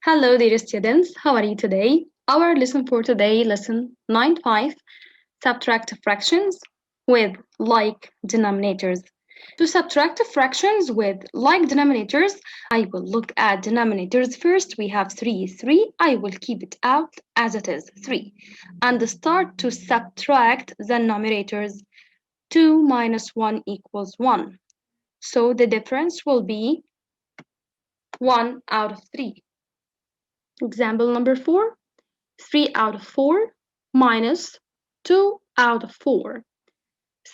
Hello, dear students. How are you today? Our lesson for today, lesson 9.5, subtract fractions with like denominators. To subtract fractions with like denominators, I will look at denominators first. We have 3. 3, I will keep it out as it is, 3. And start to subtract the numerators. 2 minus 1 equals 1. So the difference will be 1 out of 3. Example number 4, 3 out of 4 minus 2 out of 4.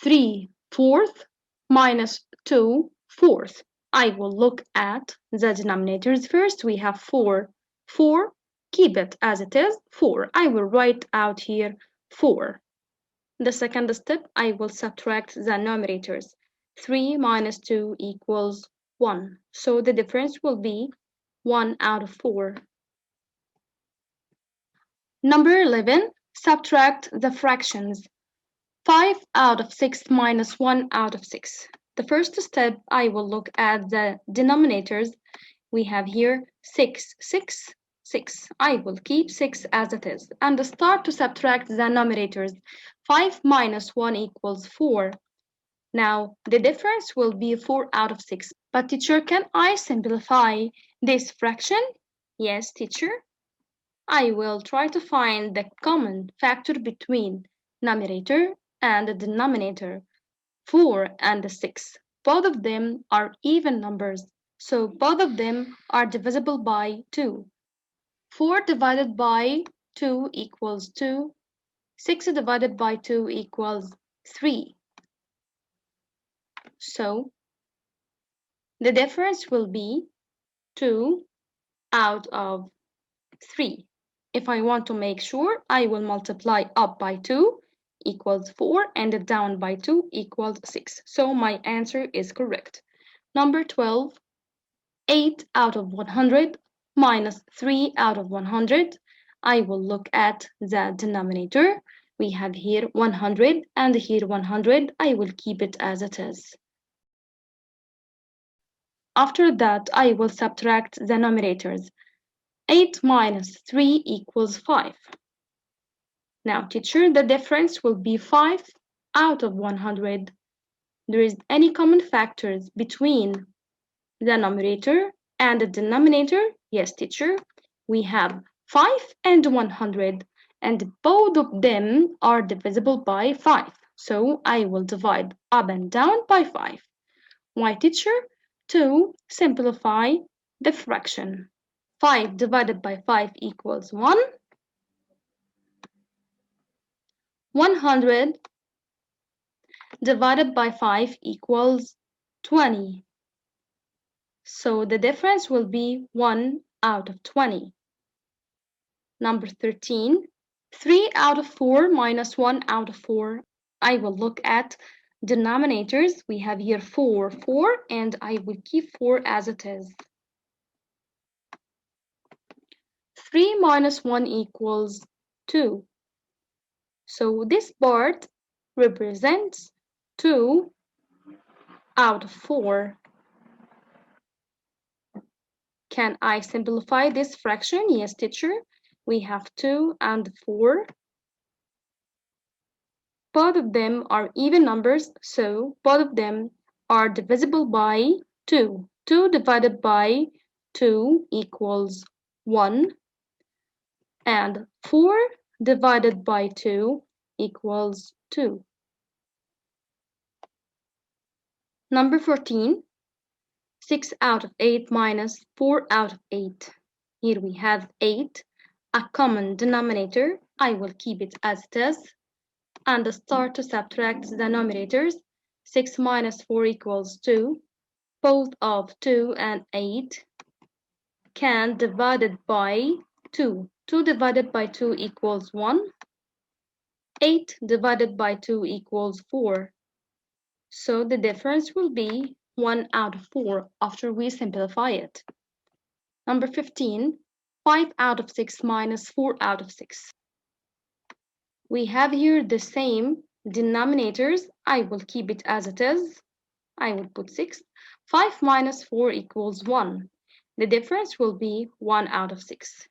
3 fourth minus 2 fourth. I will look at the denominators first. We have 4. 4, keep it as it is, 4. I will write out here 4. The second step, I will subtract the numerators. 3 minus 2 equals 1. So the difference will be 1 out of 4. Number 11, subtract the fractions. 5 out of 6 minus 1 out of 6. The first step, I will look at the denominators. We have here 6, 6, 6. I will keep 6 as it is and start to subtract the numerators. 5 minus 1 equals 4. Now, the difference will be 4 out of 6. But teacher, can I simplify this fraction? Yes, teacher. I will try to find the common factor between numerator and the denominator. 4 and 6. Both of them are even numbers, so both of them are divisible by 2. 4 divided by 2 equals 2. 6 divided by 2 equals 3. So the difference will be 2 out of 3. If I want to make sure, I will multiply up by 2 equals 4 and down by 2 equals 6. So my answer is correct. Number 12, 8 out of 100 minus 3 out of 100. I will look at the denominator. We have here 100 and here 100. I will keep it as it is. After that, I will subtract the numerators. 8 minus 3 equals 5. Now, teacher, the difference will be 5 out of 100. There is any common factors between the numerator and the denominator? Yes, teacher. We have 5 and 100, and both of them are divisible by 5. So I will divide up and down by 5. Why, teacher? To simplify the fraction. 5 divided by 5 equals 1. 100 divided by 5 equals 20. So the difference will be 1 out of 20. Number 13, 3 out of 4 minus 1 out of 4. I will look at denominators. We have here 4, 4, and I will keep 4 as it is. 3 minus 1 equals 2. So this part represents 2 out of 4. Can I simplify this fraction? Yes, teacher. We have 2 and 4. Both of them are even numbers, so both of them are divisible by 2. 2 divided by 2 equals 1. And 4 divided by 2 equals 2. Number 14. 6 out of 8 minus 4 out of 8. Here we have 8, a common denominator. I will keep it as it is and start to subtract the numerators. 6 minus 4 equals 2. Both of 2 and 8 can divided by 2. 2 divided by 2 equals 1. 8 divided by 2 equals 4. So the difference will be 1 out of 4 after we simplify it. Number 15, 5 out of 6 minus 4 out of 6. We have here the same denominators. I will keep it as it is. I will put 6. 5 minus 4 equals 1. The difference will be 1 out of 6.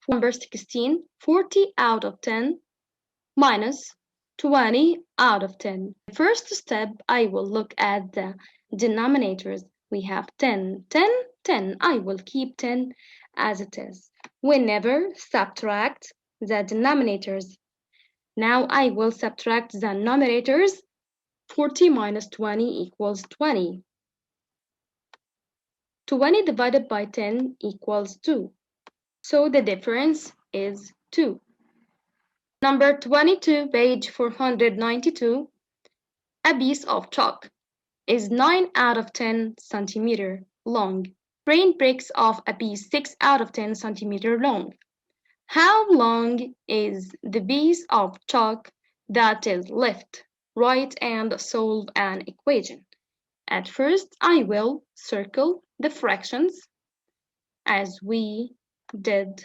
Number 16, 40 out of 10 minus 20 out of 10. The first step, I will look at the denominators. We have 10, 10, 10. I will keep 10 as it is. We never subtract the denominators. Now I will subtract the numerators. 40 minus 20 equals 20. 20 divided by 10 equals 2. So the difference is 2. Number 22, page 492. A piece of chalk is 9 out of 10 centimeter long. Brain breaks off a piece 6 out of 10 centimeter long. How long is the piece of chalk that is left? Write and solve an equation. At first, I will circle the fractions as we did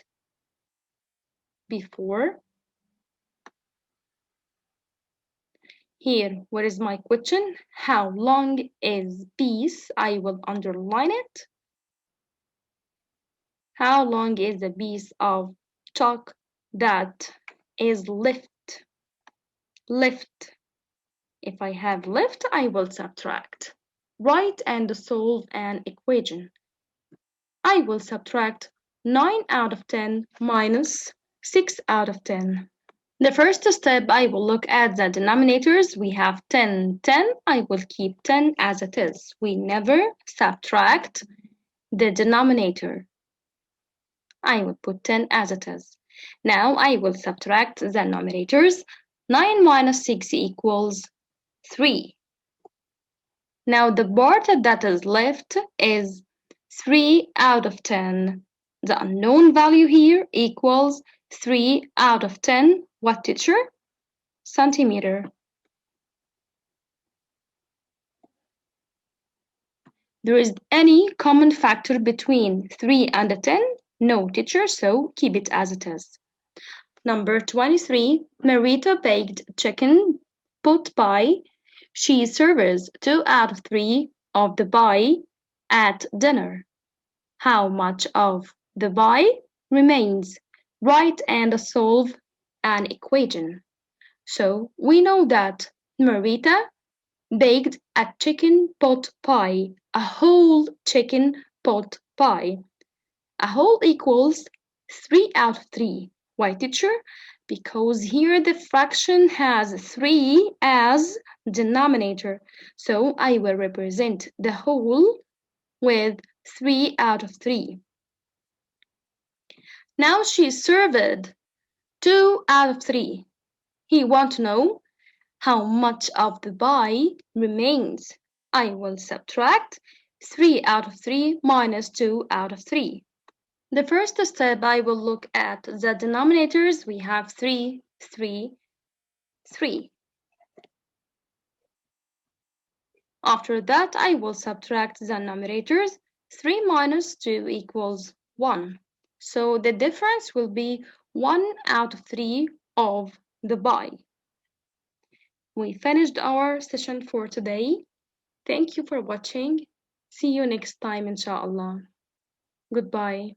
before. Here, what is my question? How long is piece? I will underline it. How long is the piece of chalk that is left? Left. If I have left, I will subtract. Write and solve an equation. I will subtract 9 out of 10 minus 6 out of 10. The first step, I will look at the denominators. We have 10, 10. I will keep 10 as it is. We never subtract the denominator. I will put 10 as it is. Now I will subtract the numerators. 9 minus 6 equals 3. Now the part that is left is 3 out of 10. The unknown value here equals 3 out of 10. What, teacher? Centimeter. There is any common factor between 3 and 10? No, teacher, so keep it as it is. Number 23, Marita baked chicken pot pie. She serves 2 out of 3 of the pie at dinner. How much of the pie remains? Write and solve an equation. So we know that Marita baked a chicken pot pie, a whole chicken pot pie. A whole equals 3 out of 3. Why, teacher? Because here the fraction has 3 as denominator. So I will represent the whole with 3 out of 3. Now she served 2 out of 3. He wants to know how much of the pie remains. I will subtract 3 out of 3 minus 2 out of 3. The first step, I will look at the denominators. We have 3, 3, 3. After that, I will subtract the numerators. 3 minus 2 equals 1. So the difference will be 1 out of 3 of the pie. We finished our session for today. Thank you for watching. See you next time, inshallah. Goodbye.